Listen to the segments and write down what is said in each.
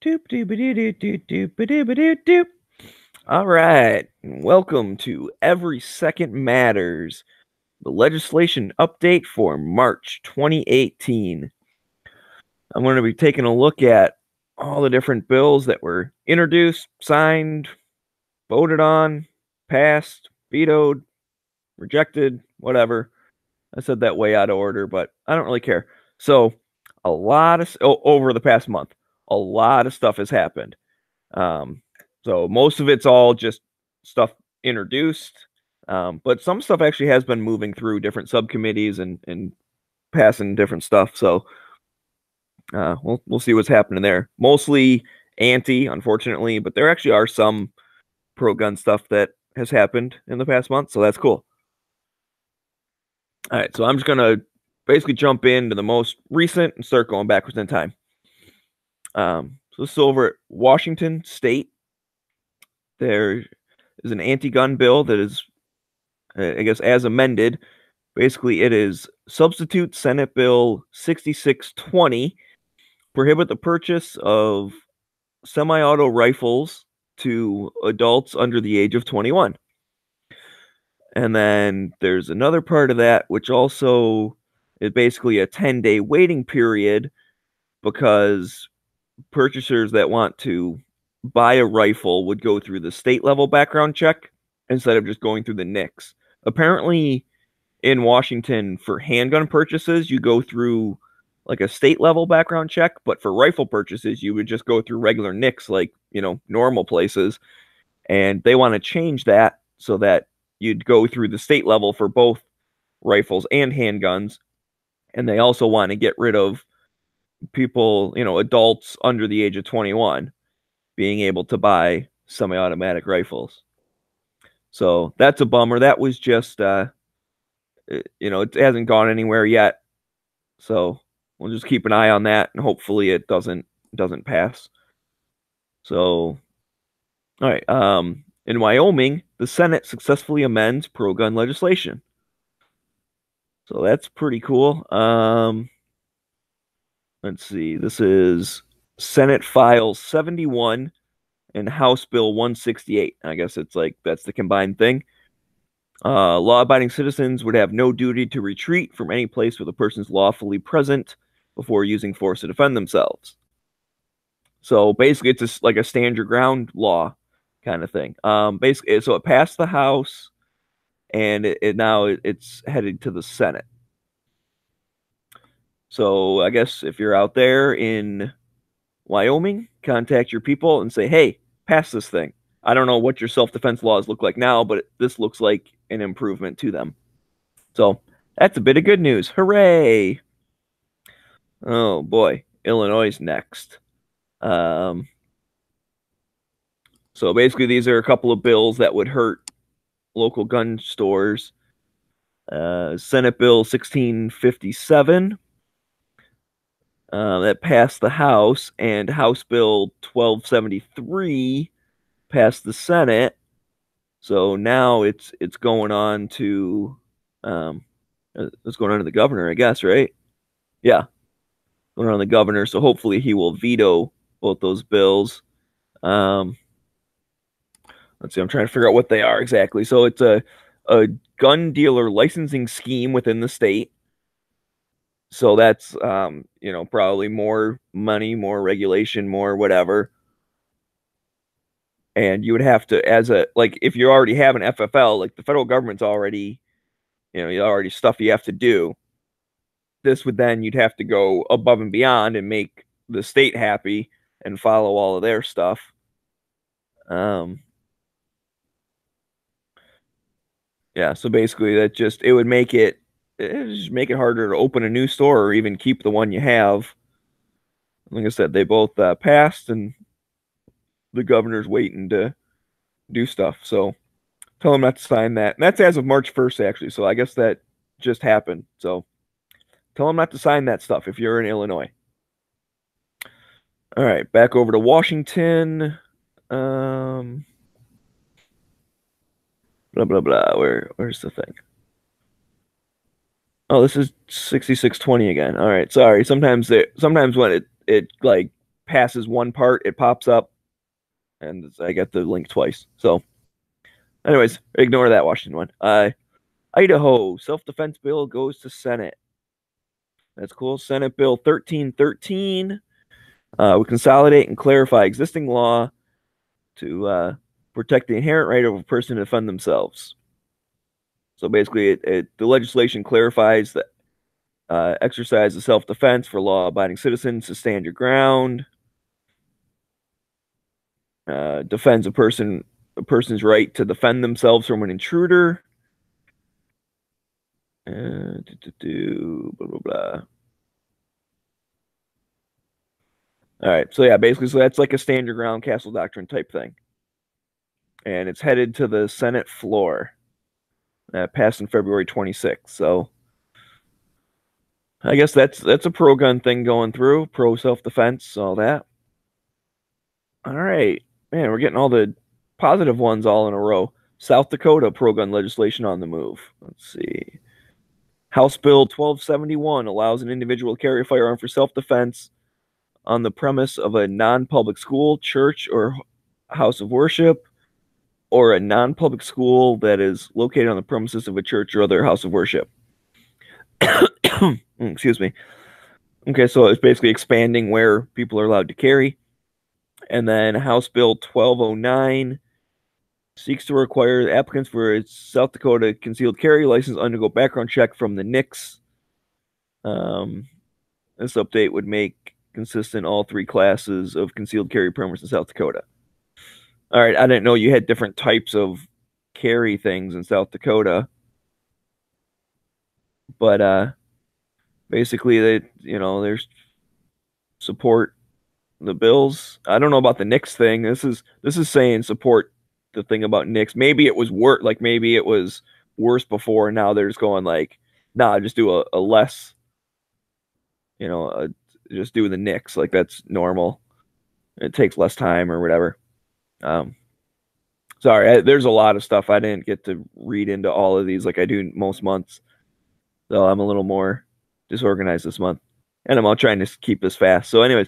Doop doop doop doop doop doop doop doop. All right, welcome to Every Second Matters, the legislation update for March 2018. I'm going to be taking a look at all the different bills that were introduced, signed, voted on, passed, vetoed, rejected, whatever. I said that way out of order, but I don't really care. So, over the past month, a lot of stuff has happened. So most of it's all just stuff introduced, but some stuff actually has been moving through different subcommittees and passing different stuff. So we'll see what's happening there. Mostly anti, unfortunately, but there actually are some pro-gun stuff that has happened in the past month, so that's cool. All right, so I'm just gonna basically jump into the most recent and start going backwards in time. So this is over at Washington State. There is an anti-gun bill that is, I guess, as amended. Basically, it is substitute Senate Bill 6620, prohibit the purchase of semi-auto rifles to adults under the age of 21. And then there's another part of that, which also is basically a 10-day waiting period because purchasers that want to buy a rifle would go through the state level background check instead of just going through the NICS. Apparently, in Washington, for handgun purchases, you go through like a state level background check, but for rifle purchases, you would just go through regular NICS, like, normal places. And they want to change that so that you'd go through the state level for both rifles and handguns. And they also want to get rid of people, adults under the age of 21 being able to buy semi-automatic rifles. So that's a bummer. That was just, it hasn't gone anywhere yet. So we'll just keep an eye on that, and hopefully it doesn't pass. So, all right. In Wyoming, the Senate successfully amends pro-gun legislation. So that's pretty cool. Let's see. This is Senate File 71 and House Bill 168. I guess it's like that's the combined thing. Law-abiding citizens would have no duty to retreat from any place where the person is lawfully present before using force to defend themselves. So basically, it's just like a stand your ground law kind of thing. Basically, so it passed the House, and now it's headed to the Senate. So I guess if you're out there in Wyoming, contact your people and say, hey, pass this thing. I don't know what your self-defense laws look like now, but this looks like an improvement to them. So that's a bit of good news. Hooray! Oh boy, Illinois is next. So basically, these are a couple of bills that would hurt local gun stores. Senate Bill 1657. That passed the House, and House Bill 1273 passed the Senate. So now it's going on to it's going on to the governor, I guess, right? Yeah, going on to the governor. So hopefully he will veto both those bills. Let's see. I'm trying to figure out what they are exactly. So it's a gun dealer licensing scheme within the state. So that's, probably more money, more regulation, more whatever. And you would have to, if you already have an FFL, like the federal government's already, you already stuff you have to do. This would then, you'd have to go above and beyond and make the state happy and follow all of their stuff. Yeah, so basically it would make it harder to open a new store or even keep the one you have. Like I said, they both passed, and the governor's waiting to do stuff. So tell him not to sign that. And that's as of March 1st, actually. So I guess that just happened. So tell him not to sign that stuff if you're in Illinois. All right, back over to Washington. Blah, blah, blah. Where's the thing? Oh, this is 6620 again. All right, sorry. Sometimes when it like passes one part, it pops up, and I get the link twice. So, anyways, ignore that Washington one. Idaho self-defense bill goes to Senate. That's cool. Senate Bill 1313 would consolidate and clarify existing law to protect the inherent right of a person to defend themselves. So basically, the legislation clarifies that exercise of self-defense for law-abiding citizens to stand your ground, defends a person's right to defend themselves from an intruder. Blah, blah, blah. All right, so yeah, basically, so that's like a stand your ground castle doctrine type thing, and it's headed to the Senate floor. That passed in February 26th. So I guess that's a pro-gun thing going through, pro self-defense, all that. All right, man, we're getting all the positive ones all in a row. South Dakota pro-gun legislation on the move. Let's see. House Bill 1271 allows an individual to carry a firearm for self-defense on the premise of a non-public school, church, or house of worship, or a non-public school that is located on the premises of a church or other house of worship. Excuse me. Okay, so it's basically expanding where people are allowed to carry. And then House Bill 1209 seeks to require applicants for a South Dakota concealed carry license undergo background check from the NICS. This update would make consistent all three classes of concealed carry permits in South Dakota. All right, I didn't know you had different types of carry things in South Dakota. But basically, there's support the bills. I don't know about the NICS thing. This is saying support the thing about NICS. Maybe it was worse. Like maybe it was worse before. And now they're just going like, nah, just do a less. Just do the NICS. Like that's normal. It takes less time or whatever. Sorry, there's a lot of stuff I didn't get to read into all of these like I do most months. So I'm a little more disorganized this month. And I'm all trying to keep this fast. So anyways,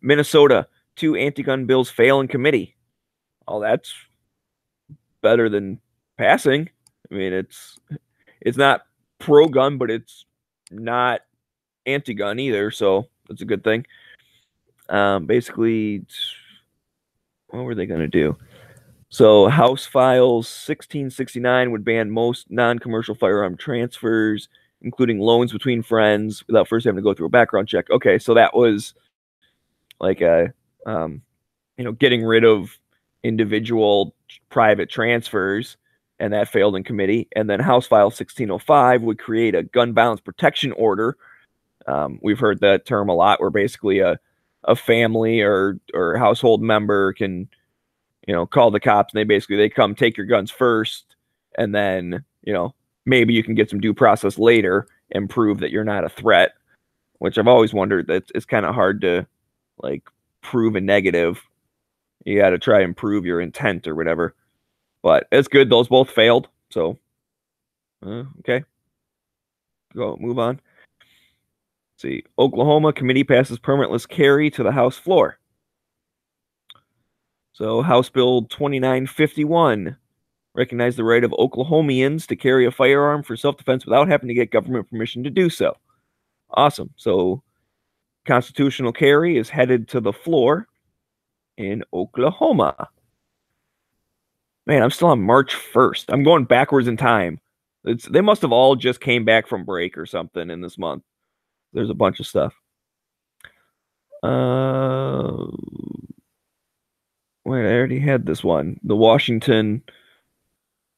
Minnesota, 2 anti-gun bills fail in committee. Oh, that's better than passing. I mean, it's not pro-gun, but it's not anti-gun either. So that's a good thing. Basically, what were they going to do? So House Files 1669 would ban most non-commercial firearm transfers, including loans between friends, without first having to go through a background check. Okay, so that was like getting rid of individual private transfers, and that failed in committee. And then House File 1605 would create a gun violence protection order. We've heard that term a lot, where basically a family or household member can call the cops, and they come take your guns first, and then maybe you can get some due process later and prove that you're not a threat, which I've always wondered that it's kind of hard to like prove a negative. You got to try and prove your intent or whatever, but it's good. Those both failed. So, okay, move on. Let's see, Oklahoma committee passes permitless carry to the House floor. So House Bill 2951 recognized the right of Oklahomians to carry a firearm for self-defense without having to get government permission to do so. Awesome. So constitutional carry is headed to the floor in Oklahoma. Man, I'm still on March 1st. I'm going backwards in time. They must have all just came back from break or something in this month. There's a bunch of stuff. Wait, I already had this one. The Washington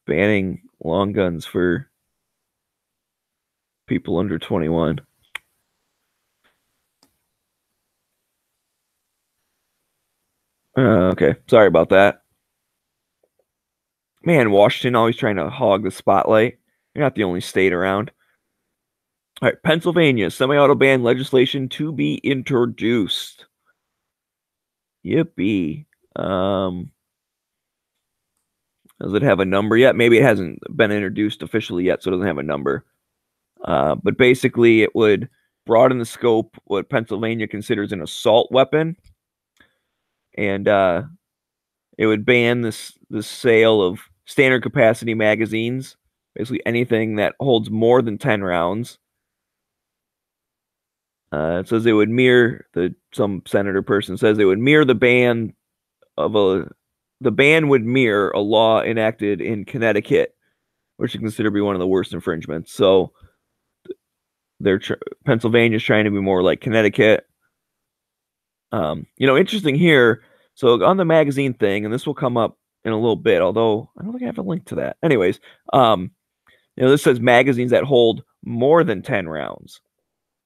banning long guns for people under 21. Okay, sorry about that. Man, Washington always trying to hog the spotlight. You're not the only state around. All right, Pennsylvania, semi-auto ban legislation to be introduced. Yippee. Does it have a number yet? Maybe it hasn't been introduced officially yet, so it doesn't have a number. But basically, it would broaden the scope what Pennsylvania considers an assault weapon and it would ban the sale of standard capacity magazines, basically anything that holds more than 10 rounds. It says it would mirror some senator person says it would mirror the ban would mirror a law enacted in Connecticut, which is considered to be one of the worst infringements. So Pennsylvania's trying to be more like Connecticut. Interesting here. So on the magazine thing, and this will come up in a little bit, although I don't think I have a link to that. Anyways, this says magazines that hold more than 10 rounds.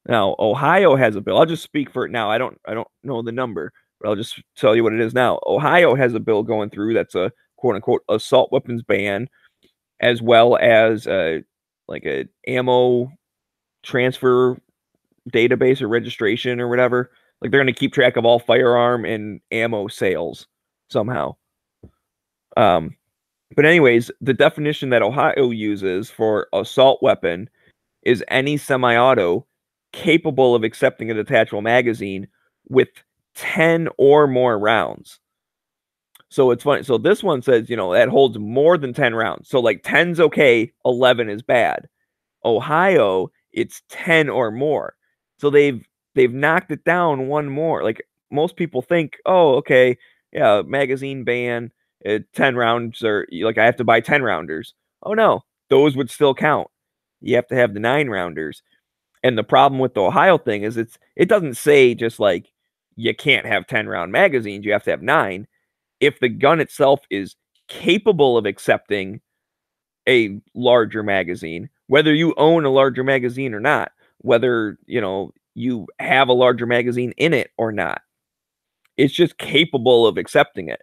Now, Ohio has a bill. I'll just speak for it now. I don't know the number, but I'll just tell you what it is now. Ohio has a bill going through that's a quote unquote assault weapons ban, as well as like a ammo transfer database or registration or whatever. Like they're going to keep track of all firearm and ammo sales somehow. But anyways, the definition that Ohio uses for assault weapon is any semi-auto capable of accepting a detachable magazine with 10 or more rounds. So it's funny. So this one says, that holds more than 10 rounds. So like 10's okay, 11 is bad. Ohio, it's 10 or more. So they've knocked it down one more. Like most people think, oh, okay, yeah, magazine ban, 10 rounds, or like I have to buy 10 rounders. Oh no, those would still count. You have to have the 9 rounders. And the problem with the Ohio thing is it doesn't say just like you can't have 10 round magazines, you have to have 9. If the gun itself is capable of accepting a larger magazine, whether you own a larger magazine or not, whether, you have a larger magazine in it or not, it's just capable of accepting it.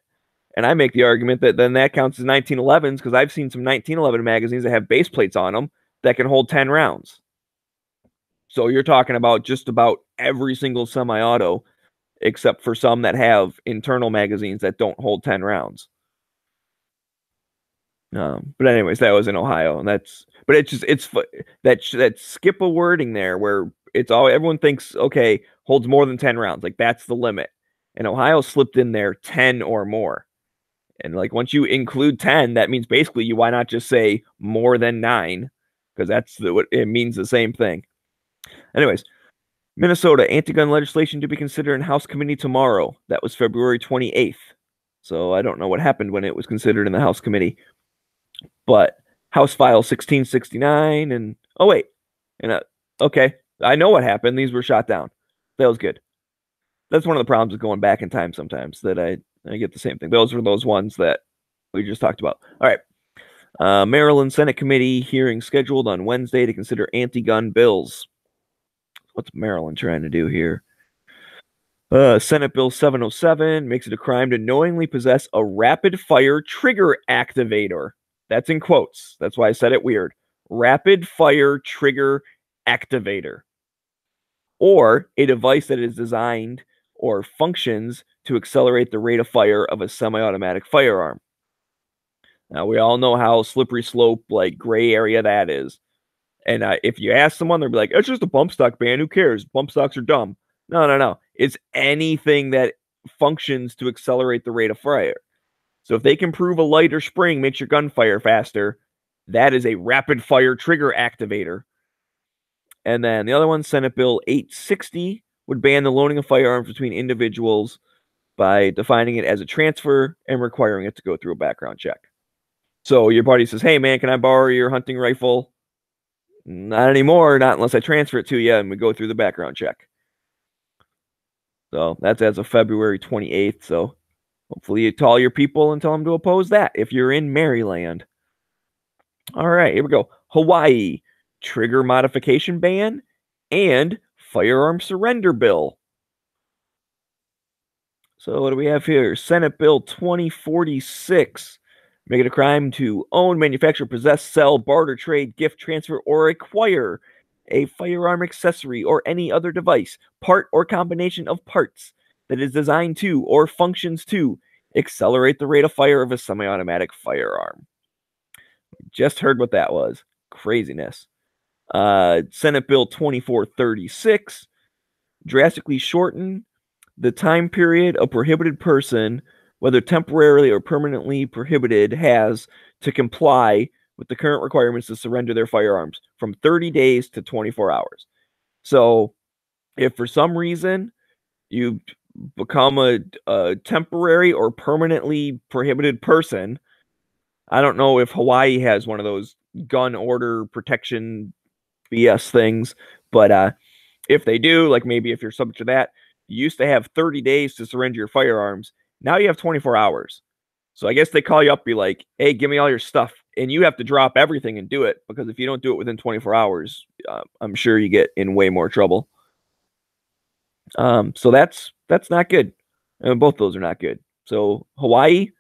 And I make the argument that then that counts as 1911s because I've seen some 1911 magazines that have base plates on them that can hold 10 rounds. So you're talking about just about every single semi-auto, except for some that have internal magazines that don't hold 10 rounds. But anyways, that was in Ohio, and it's that skip a wording there where it's all everyone thinks okay holds more than 10 rounds, like that's the limit, and Ohio slipped in there 10 or more, and like once you include 10, that means basically why not just say more than 9, because what it means the same thing. Anyways, Minnesota anti-gun legislation to be considered in House committee tomorrow. That was February 28th. So I don't know what happened when it was considered in the House committee. But House File 1669 and oh wait. And okay, I know what happened. These were shot down. That was good. That's one of the problems with going back in time sometimes, that I get the same thing. Those were those ones that we just talked about. All right. Maryland Senate committee hearing scheduled on Wednesday to consider anti-gun bills. What's Maryland trying to do here? Senate Bill 707 makes it a crime to knowingly possess a rapid-fire trigger activator. That's in quotes. That's why I said it weird. Rapid-fire trigger activator. Or a device that is designed or functions to accelerate the rate of fire of a semi-automatic firearm. Now, we all know how slippery slope, like gray area that is. And if you ask someone, they'll be like, it's just a bump stock ban. Who cares? Bump stocks are dumb. No. It's anything that functions to accelerate the rate of fire. So if they can prove a lighter spring makes your gun fire faster, that is a rapid fire trigger activator. And then the other one, Senate Bill 860, would ban the loaning of firearms between individuals by defining it as a transfer and requiring it to go through a background check. So your buddy says, hey man, can I borrow your hunting rifle? Not anymore, not unless I transfer it to you and we go through the background check. So that's as of February 28th. So hopefully you call your people and tell them to oppose that if you're in Maryland. All right, here we go. Hawaii, trigger modification ban and firearm surrender bill. So what do we have here? Senate Bill 2046. Make it a crime to own, manufacture, possess, sell, barter, trade, gift, transfer, or acquire a firearm accessory or any other device, part or combination of parts that is designed to or functions to accelerate the rate of fire of a semi-automatic firearm. Just heard what that was. Craziness. Senate Bill 2436. Drastically shorten the time period a prohibited person, whether temporarily or permanently prohibited, has to comply with the current requirements to surrender their firearms from 30 days to 24 hours. So if for some reason you become a temporary or permanently prohibited person, I don't know if Hawaii has one of those gun order protection BS things, but if they do, like maybe if you're subject to that, you used to have 30 days to surrender your firearms. Now you have 24 hours. So I guess they call you up, be like, hey, give me all your stuff. And you have to drop everything and do it, because if you don't do it within 24 hours, I'm sure you get in way more trouble. So that's not good. Both those are not good. So Hawaii,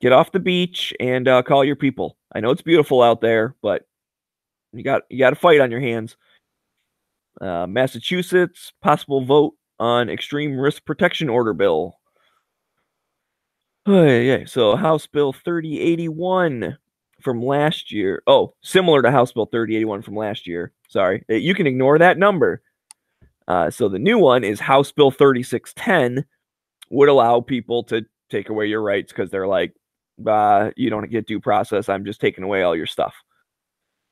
get off the beach and call your people. I know it's beautiful out there, but you got a fight on your hands. Massachusetts, possible vote on extreme risk protection order bill. Oh, yeah. So House Bill 3081 from last year. Oh, similar to House Bill 3081 from last year. Sorry. You can ignore that number. So the new one is House Bill 3610, would allow people to take away your rights because they're like, you don't get due process. I'm just taking away all your stuff.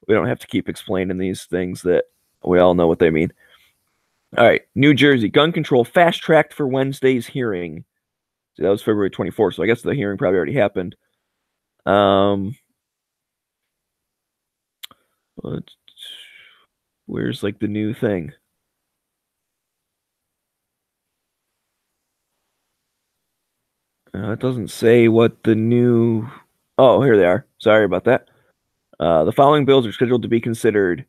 We don't have to keep explaining these things that we all know what they mean. All right. New Jersey, gun control fast-tracked for Wednesday's hearing. So that was February 24th, so I guess the hearing probably already happened. Where's like the new thing? It doesn't say what the new... Oh, here they are. Sorry about that. The following bills are scheduled to be considered.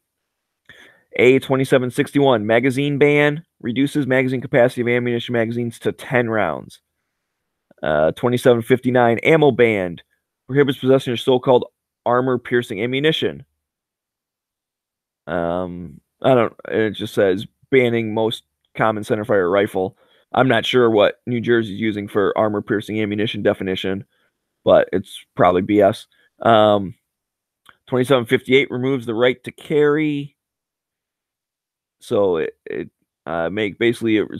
A 2761, magazine ban, reduces magazine capacity of ammunition magazines to 10 rounds. 2759, ammo ban, prohibits possession of so-called armor-piercing ammunition. It just says banning most common centerfire rifle. I'm not sure what New Jersey's using for armor-piercing ammunition definition, but it's probably BS. 2758 removes the right to carry. So it's a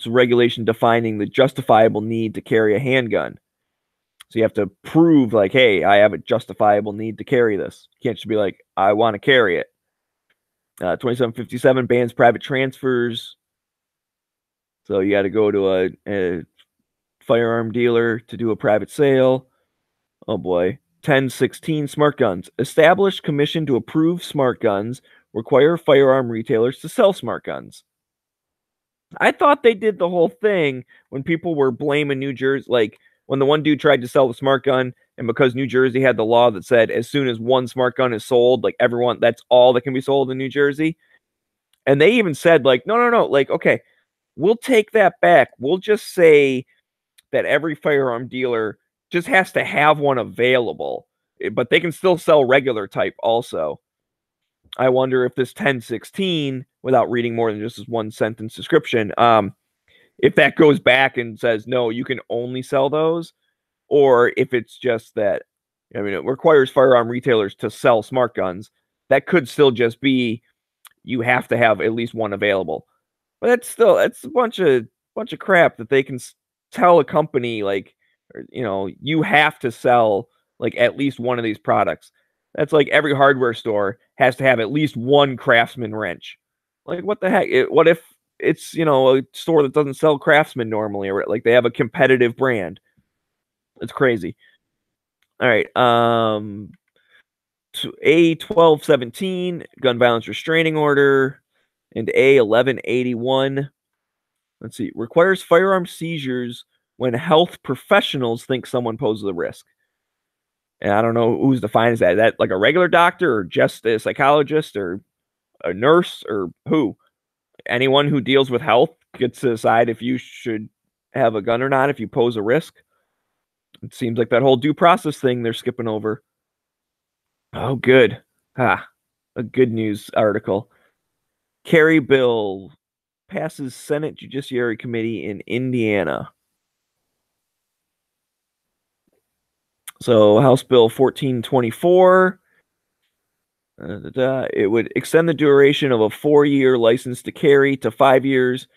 regulation defining the justifiable need to carry a handgun. So you have to prove like, hey, I have a justifiable need to carry this. You can't just be like, I want to carry it. 2757 bans private transfers. So you got to go to a firearm dealer to do a private sale. Oh boy. 1016 smart guns. Establish commission to approve smart guns. Require firearm retailers to sell smart guns. I thought they did the whole thing when people were blaming New Jersey, like when the one dude tried to sell the smart gun, and because New Jersey had the law that said as soon as one smart gun is sold, like everyone, that's all that can be sold in New Jersey. And they even said like, no, like, okay, we'll take that back. We'll just say that every firearm dealer just has to have one available, but they can still sell regular type also. I wonder if this 1016, without reading more than just this one sentence description, if that goes back and says, no, you can only sell those, or if it's just that, I mean, it requires firearm retailers to sell smart guns. That could still just be, you have to have at least one available. But that's a bunch of crap that they can tell a company, like, you have to sell like at least one of these products. That's like every hardware store has to have at least one Craftsman wrench. Like, what the heck? What if it's, a store that doesn't sell Craftsman normally, or like they have a competitive brand? It's crazy. All right. A1217, gun violence restraining order, and A1181. Let's see. Requires firearm seizures when health professionals think someone poses a risk. And I don't know who's defined as that. Is that like a regular doctor or just a psychologist or a nurse or who? Anyone who deals with health gets to decide if you should have a gun or not if you pose a risk. It seems like that whole due process thing they're skipping over. Oh, good. A good news article. Carry bill passes Senate Judiciary Committee in Indiana. So House Bill 1424, it would extend the duration of a 4-year license to carry to 5 years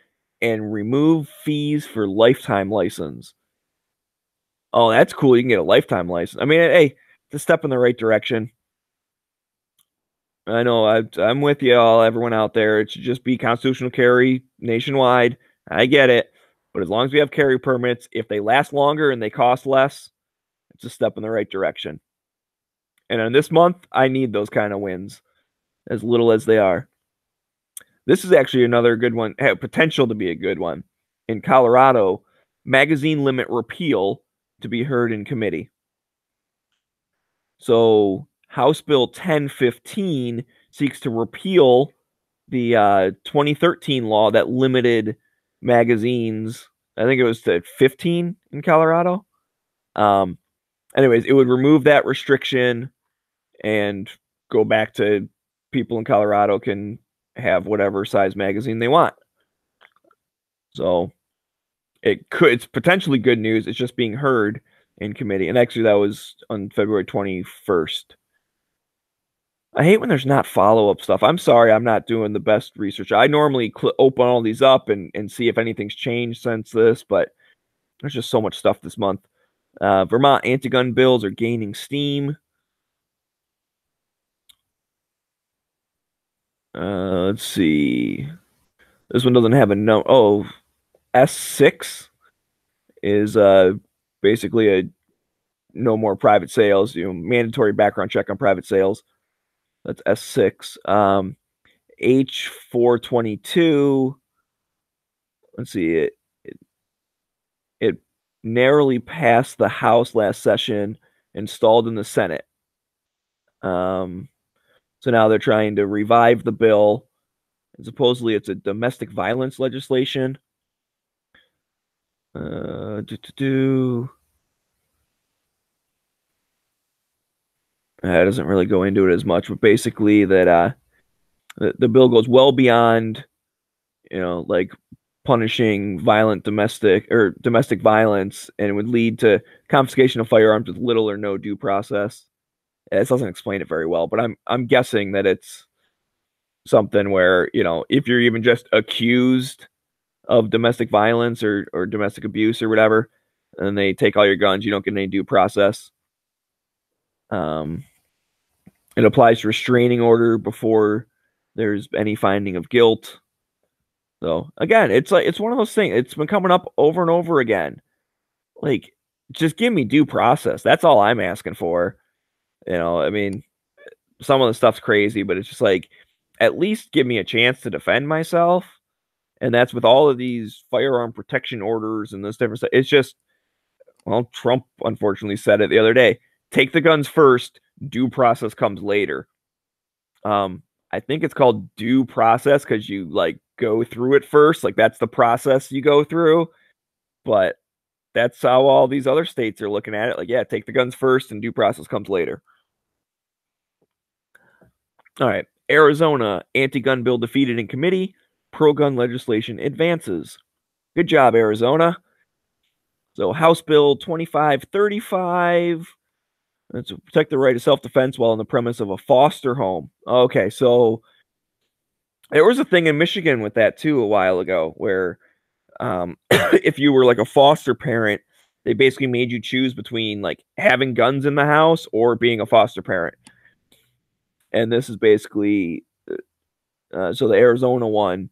and remove fees for lifetime license. Oh, that's cool. You can get a lifetime license. I mean, hey, it's a step in the right direction. I know I'm with you all, everyone out there. It should just be constitutional carry nationwide. I get it. But as long as we have carry permits, if they last longer and they cost less, it's a step in the right direction. And in this month, I need those kind of wins, as little as they are. This is actually another good one, have potential to be a good one. In Colorado, magazine limit repeal to be heard in committee. So House Bill 1015 seeks to repeal the 2013 law that limited magazines. I think it was to 15 in Colorado. Anyways, it would remove that restriction and go back to people in Colorado can have whatever size magazine they want. So it's potentially good news. It's just being heard in committee. And actually that was on February 21st. I hate when there's not follow-up stuff. I'm sorry, I'm not doing the best research. I normally open all these up and see if anything's changed since this, but there's just so much stuff this month. Vermont anti-gun bills are gaining steam. Let's see. This one doesn't have a no. Oh, S6 is basically a no more private sales. Mandatory background check on private sales. That's S6. H422. Let's see. It narrowly passed the House last session, installed in the Senate. So now they're trying to revive the bill. And supposedly it's a domestic violence legislation. It doesn't really go into it as much, but basically that the bill goes well beyond, like punishing violent domestic violence, and it would lead to confiscation of firearms with little or no due process. It doesn't explain it very well, but I'm guessing that it's something where, if you're even just accused of domestic violence or domestic abuse or whatever, and they take all your guns, you don't get any due process. It applies to restraining order before there's any finding of guilt. So again, it's one of those things. It's been coming up over and over again. Like, just give me due process. That's all I'm asking for. I mean, some of the stuff's crazy, but it's just like, at least give me a chance to defend myself. And that's with all of these firearm protection orders and this different stuff. It's just, well, Trump unfortunately said it the other day. Take the guns first, due process comes later. I think it's called due process because you go through it first. Like, that's the process you go through. But that's how all these other states are looking at it. Like, yeah, take the guns first and due process comes later. All right. Arizona anti-gun bill defeated in committee. Pro-gun legislation advances. Good job, Arizona. So House Bill 2535. That's to protect the right of self-defense while on the premise of a foster home. Okay, so there was a thing in Michigan with that too a while ago where if you were like a foster parent, they basically made you choose between like having guns in the house or being a foster parent. And this is basically so the Arizona one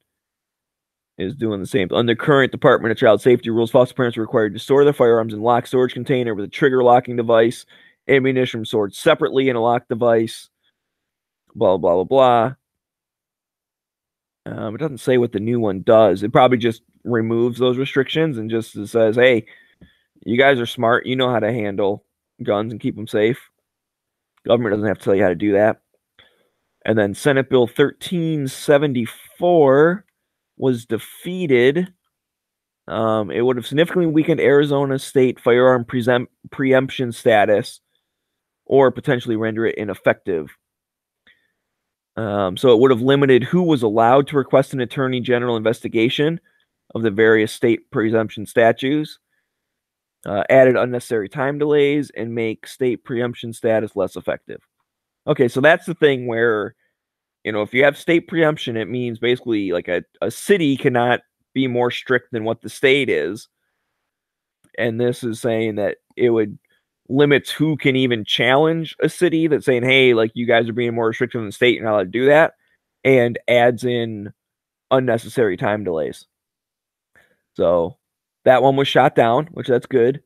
is doing the same. Under current Department of Child Safety rules, foster parents are required to store their firearms in locked storage container with a trigger locking device, ammunition stored separately in a locked device, blah, blah, blah, blah. It doesn't say what the new one does. It probably just removes those restrictions and just says, hey, you guys are smart. You know how to handle guns and keep them safe. Government doesn't have to tell you how to do that. And then Senate Bill 1374 was defeated. It would have significantly weakened Arizona's state firearm preemption status or potentially render it ineffective. So it would have limited who was allowed to request an attorney general investigation of the various state preemption statutes, added unnecessary time delays, and make state preemption status less effective. Okay, so that's the thing where, if you have state preemption, it means basically like a city cannot be more strict than what the state is. And this is saying that it would limits who can even challenge a city that's saying, hey, like you guys are being more restrictive than the state, you're not allowed to do that, and adds in unnecessary time delays. So that one was shot down, which that's good.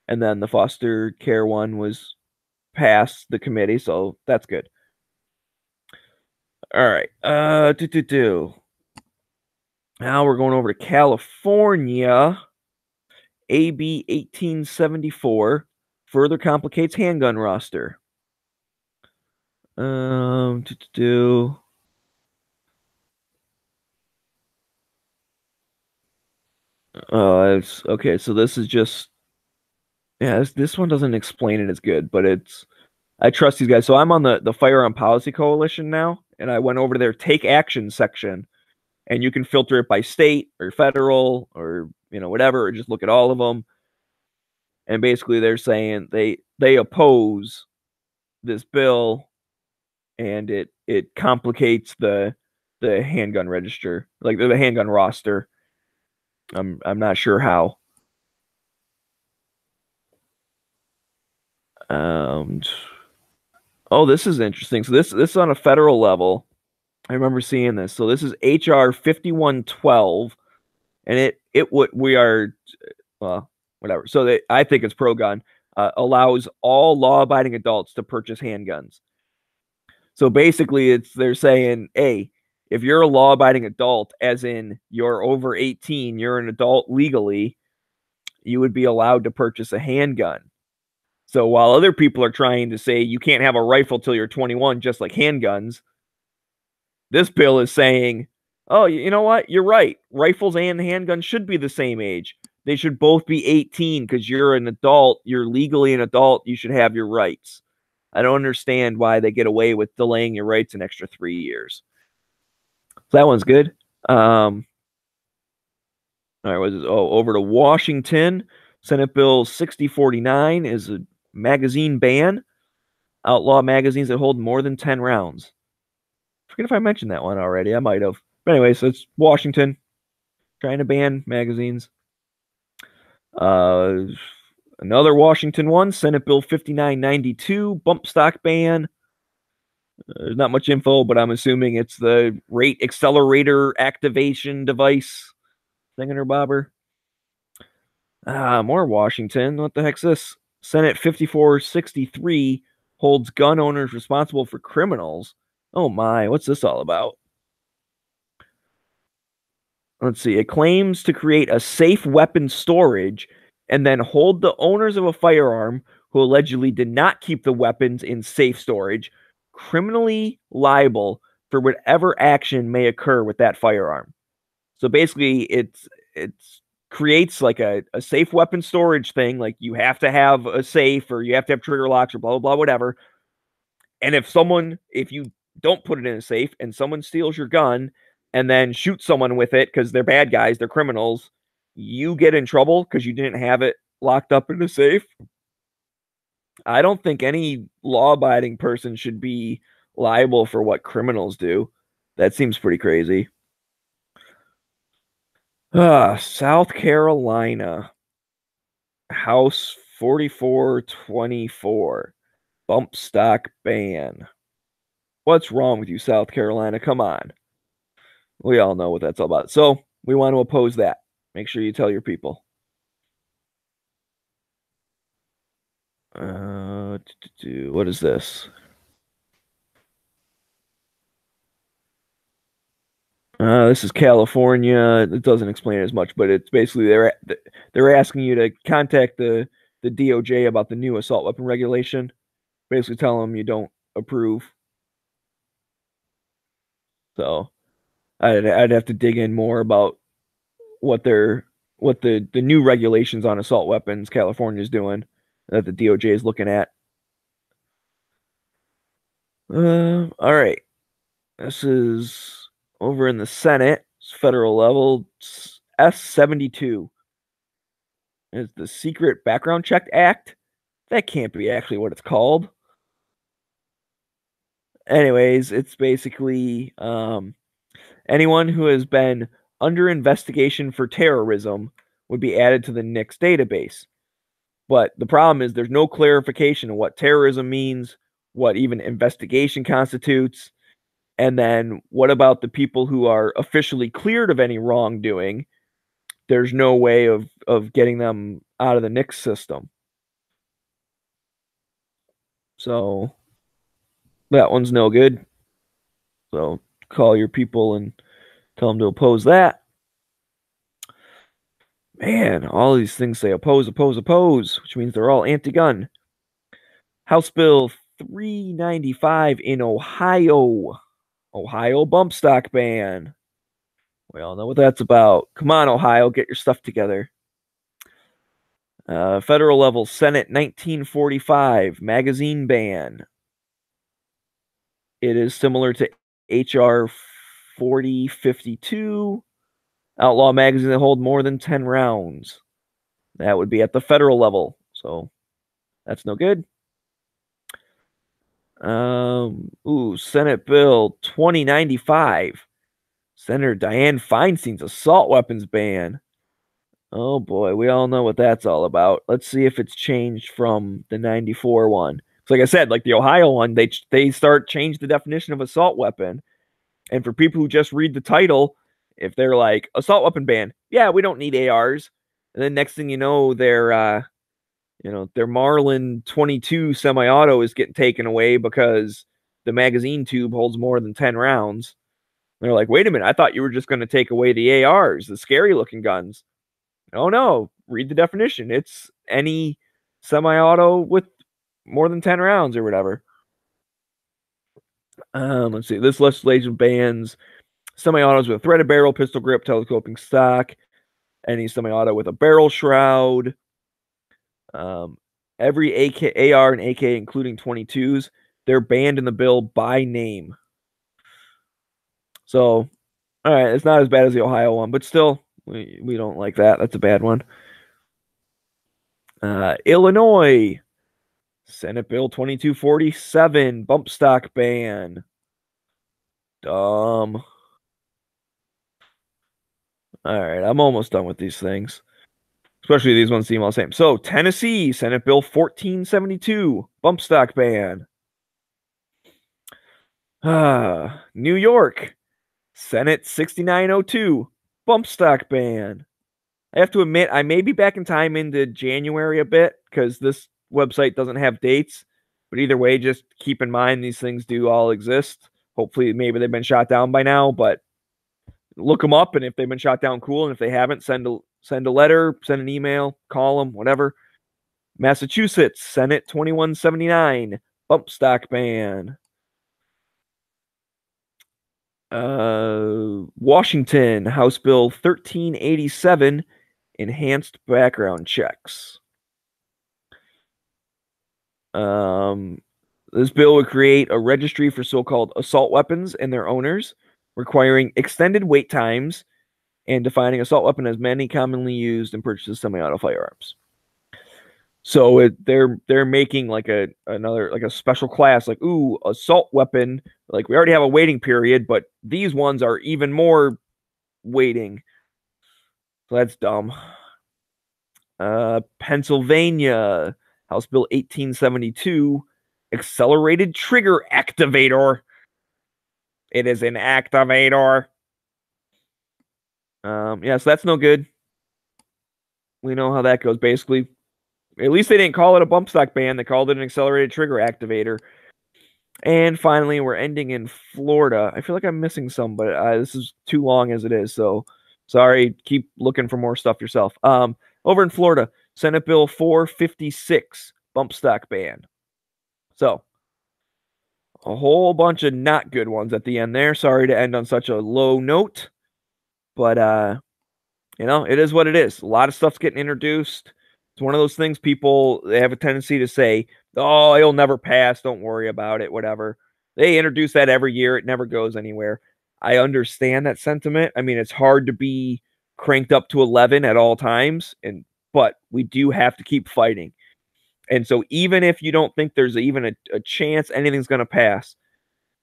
And then the foster care one was passed the committee, so that's good. All right. Now we're going over to California. AB 1874 further complicates handgun roster. It's okay. So this is just, yeah, this one doesn't explain it as good, but I trust these guys. So I'm on the Firearm Policy Coalition now, and I went over to their Take Action section, and you can filter it by state or federal or whatever, or just look at all of them. And basically, they're saying they oppose this bill, and it complicates the handgun register, like the handgun roster. I'm not sure how. Oh, this is interesting. So this is on a federal level. I remember seeing this. So this is HR 5112, and we are whatever. So I think it's pro gun. Allows all law-abiding adults to purchase handguns. So basically, they're saying, hey, if you're a law-abiding adult, as in you're over 18, you're an adult legally, you would be allowed to purchase a handgun. So while other people are trying to say you can't have a rifle till you're 21, just like handguns, this bill is saying, oh, you know what? You're right. Rifles and handguns should be the same age. They should both be 18 because you're an adult. You're legally an adult. You should have your rights. I don't understand why they get away with delaying your rights an extra 3 years. So that one's good. All right, over to Washington. Senate Bill 6049 is a magazine ban. Outlaw magazines that hold more than 10 rounds. I forget if I mentioned that one already. I might have. But anyway, so it's Washington trying to ban magazines. Another Washington one, Senate Bill 5992, bump stock ban. There's not much info, but I'm assuming it's the rate accelerator activation device thingamabobber. More Washington. What the heck's this? Senate 5463 holds gun owners responsible for criminals. Oh my, what's this all about? Let's see. It claims to create a safe weapon storage and then hold the owners of a firearm who allegedly did not keep the weapons in safe storage criminally liable for whatever action may occur with that firearm. So basically, it creates like a safe weapon storage thing. Like you have to have a safe, or you have to have trigger locks, or blah, blah, blah, whatever. And if you don't put it in a safe and someone steals your gun and then shoots someone with it because they're bad guys, they're criminals, you get in trouble because you didn't have it locked up in a safe. I don't think any law-abiding person should be liable for what criminals do. That seems pretty crazy. South Carolina, House 4424, bump stock ban. What's wrong with you, South Carolina? Come on. We all know what that's all about. So we want to oppose that. Make sure you tell your people. What is this? This is California. It doesn't explain it as much, but it's basically they're asking you to contact the DOJ about the new assault weapon regulation. Basically, tell them you don't approve. So I'd have to dig in more about what the new regulations on assault weapons California is doing that the DOJ is looking at. All right. This is over in the Senate, federal level, S-72. It's the Secret Background Check Act. That can't be actually what it's called. Anyways, it's basically anyone who has been under investigation for terrorism would be added to the NICS database. But the problem is there's no clarification of what terrorism means, what even investigation constitutes, and then what about the people who are officially cleared of any wrongdoing? There's no way of getting them out of the NICS system. So that one's no good. So call your people and tell them to oppose that. Man, all these things say oppose, oppose, oppose, which means they're all anti-gun. House Bill 395 in Ohio. Ohio bump stock ban. We all know what that's about. Come on, Ohio, get your stuff together. Federal level, Senate 1945, magazine ban. It is similar to HR 4052, outlaw magazines that hold more than 10 rounds. That would be at the federal level, so that's no good. Senate Bill 2095. Senator Dianne Feinstein's assault weapons ban. Oh boy, we all know what that's all about. Let's see if it's changed from the 94 one. So like I said, like the Ohio one, they change the definition of assault weapon. And for people who just read the title, if they're like assault weapon ban, yeah, we don't need ARs. And then next thing you know, their Marlin 22 semi-auto is getting taken away because the magazine tube holds more than 10 rounds. And they're like, wait a minute, I thought you were just going to take away the ARs, the scary looking guns. Oh no, read the definition. It's any semi-auto with more than 10 rounds or whatever. Let's see. This legislation bans semi-autos with a threaded barrel, pistol grip, telescoping stock, any semi-auto with a barrel shroud. Every AR and AK, including 22s, they're banned in the bill by name. So, all right, it's not as bad as the Ohio one, but still, we don't like that. That's a bad one. Illinois, Senate Bill 2247, bump stock ban. Dumb. All right, I'm almost done with these things. Especially these ones seem all the same. So, Tennessee, Senate Bill 1472, bump stock ban. New York, Senate 6902, bump stock ban. I have to admit, I may be back in time into January a bit because this website doesn't have dates. But either way, just keep in mind these things do all exist. Hopefully, maybe they've been shot down by now, but look them up. And if they've been shot down, cool. And if they haven't, send a letter, send an email, call them, whatever. Massachusetts, Senate 2179, bump stock ban. Washington, House Bill 1387, enhanced background checks. This bill would create a registry for so-called assault weapons and their owners, requiring extended wait times and defining assault weapon as many commonly used and purchased semi-auto firearms. So they're making like another special class, like, ooh, assault weapon. Like, we already have a waiting period, but these ones are even more waiting. So that's dumb. Pennsylvania, House Bill 1872, accelerated trigger activator. It is an activator. Yeah, so that's no good. We know how that goes, basically. At least they didn't call it a bump stock ban. They called it an accelerated trigger activator. And finally, we're ending in Florida. I feel like I'm missing some, but this is too long as it is. So sorry. Keep looking for more stuff yourself. Over in Florida, Senate Bill 456, bump stock ban. So a whole bunch of not good ones at the end there. Sorry to end on such a low note. But, it is what it is. A lot of stuff's getting introduced. It's one of those things they have a tendency to say, oh, it'll never pass. Don't worry about it, whatever. They introduce that every year. It never goes anywhere. I understand that sentiment. I mean, it's hard to be cranked up to 11 at all times, but we do have to keep fighting. And so even if you don't think there's even a chance anything's going to pass,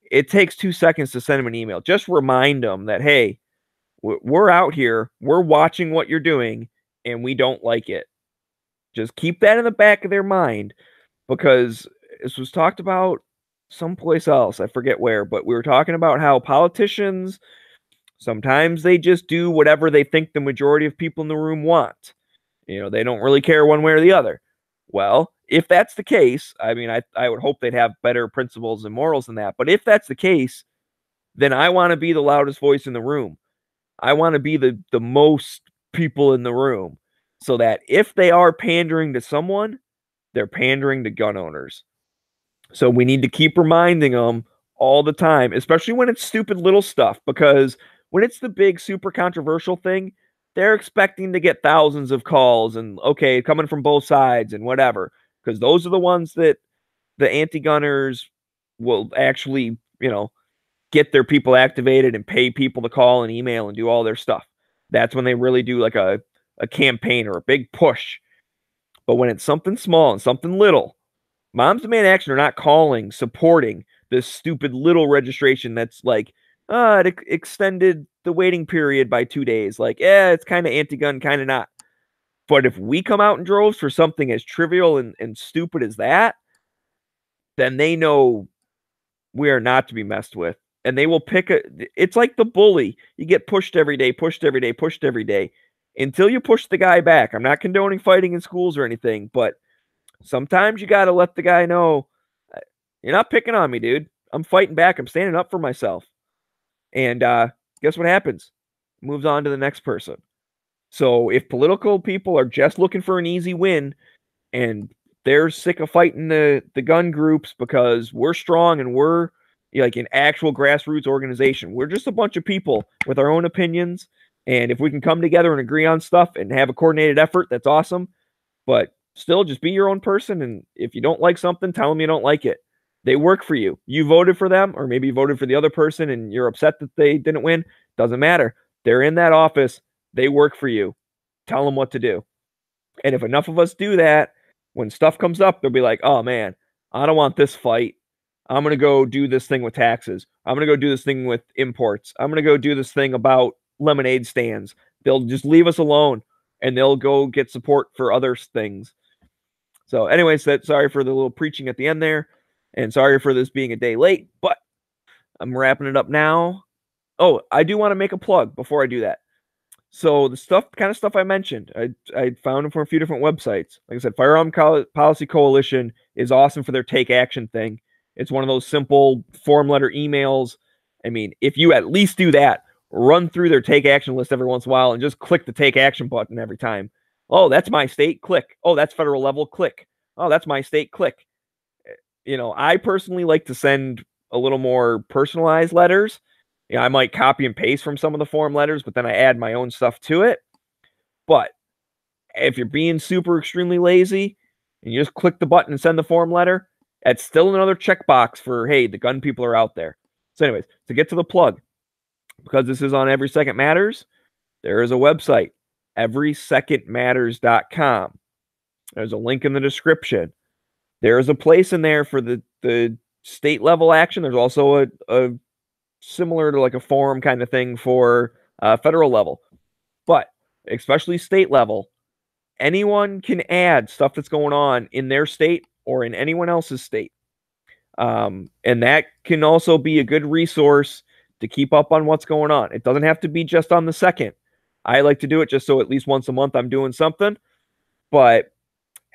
it takes 2 seconds to send them an email. Just remind them that, hey, We're out here, we're watching what you're doing, and we don't like it. Just keep that in the back of their mind, because this was talked about someplace else. I forget where, but we were talking about how politicians sometimes they just do whatever they think the majority of people in the room want. They don't really care one way or the other. Well, if that's the case, I mean, I would hope they'd have better principles and morals than that. But if that's the case, then I want to be the loudest voice in the room. I want to be the most people in the room, so that if they are pandering to someone, they're pandering to gun owners. So we need to keep reminding them all the time, especially when it's stupid little stuff, because when it's the big, super controversial thing, they're expecting to get thousands of calls and, okay, coming from both sides and whatever, because those are the ones that the anti-gunners will actually, get their people activated and pay people to call and email and do all their stuff. That's when they really do like a campaign or a big push. But when it's something small and something little, Moms Demand Action are not calling, supporting this stupid little registration that's like, it extended the waiting period by 2 days. Like, it's kind of anti-gun, kind of not. But if we come out in droves for something as trivial and stupid as that, then they know we are not to be messed with. And they will it's like the bully. You get pushed every day, pushed every day, pushed every day until you push the guy back. I'm not condoning fighting in schools or anything, but sometimes you got to let the guy know, you're not picking on me, dude. I'm fighting back. I'm standing up for myself. And guess what happens? Moves on to the next person. So if political people are just looking for an easy win and they're sick of fighting the gun groups because we're strong and we're like an actual grassroots organization, we're just a bunch of people with our own opinions. And if we can come together and agree on stuff and have a coordinated effort, that's awesome. But still, just be your own person. And if you don't like something, tell them you don't like it. They work for you. You voted for them, or maybe you voted for the other person and you're upset that they didn't win. Doesn't matter. They're in that office. They work for you. Tell them what to do. And if enough of us do that, when stuff comes up, they'll be like, oh man, I don't want this fight. I'm going to go do this thing with taxes. I'm going to go do this thing with imports. I'm going to go do this thing about lemonade stands. They'll just leave us alone and they'll go get support for other things. So anyways, sorry for the little preaching at the end there, and sorry for this being a day late, but I'm wrapping it up now. Oh, I do want to make a plug before I do that. So the kind of stuff I mentioned, I found them from a few different websites. Like I said, Firearm Policy Coalition is awesome for their take action thing. It's one of those simple form letter emails. I mean, if you at least do that, run through their take action list every once in a while and just click the take action button every time. Oh, that's my state, click. Oh, that's federal level, click. Oh, that's my state, click. I personally like to send a little more personalized letters. I might copy and paste from some of the form letters, but then I add my own stuff to it. But if you're being super extremely lazy and you just click the button and send the form letter, that's still another checkbox for, hey, the gun people are out there. So anyways, to get to the plug, because this is on Every Second Matters, there is a website, everysecondmatters.com. There's a link in the description. There is a place in there for the state level action. There's also a similar to like a forum kind of thing for federal level. But especially state level, anyone can add stuff that's going on in their state or in anyone else's state. And that can also be a good resource to keep up on what's going on. It doesn't have to be just on the second. I like to do it just so at least once a month I'm doing something. But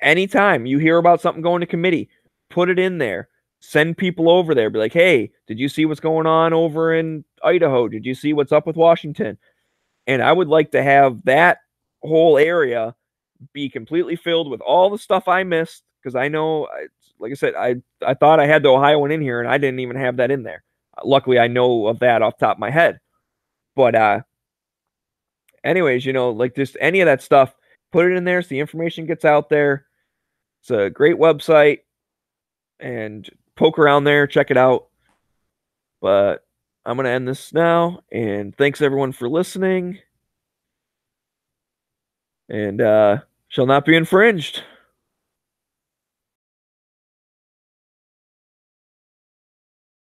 anytime you hear about something going to committee, put it in there. Send people over there. Be like, hey, did you see what's going on over in Idaho? Did you see what's up with Washington? And I would like to have that whole area be completely filled with all the stuff I missed, because I know, like I said, I thought I had the Ohio one in here, and I didn't even have that in there. Luckily, I know of that off the top of my head. But anyways, like just any of that stuff, put it in there so the information gets out there. It's a great website, and poke around there, check it out. But I'm going to end this now, and thanks everyone for listening. And shall not be infringed.